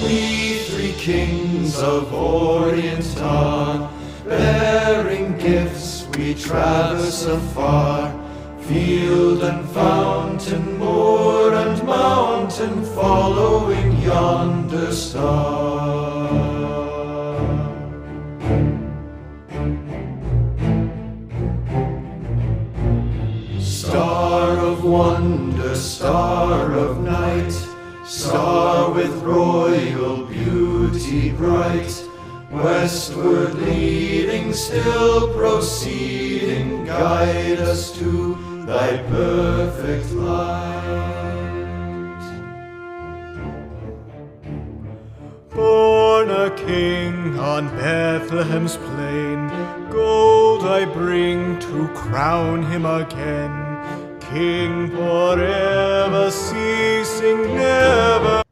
We three kings of Orient are, bearing gifts we traverse afar, field and fountain, moor and mountain, following yonder star. Star of wonder, star of night, star with royal beauty bright, westward leading, still proceeding, guide us to thy perfect light. Born a king on Bethlehem's plain, gold I bring to crown him again. King forever ceasing, never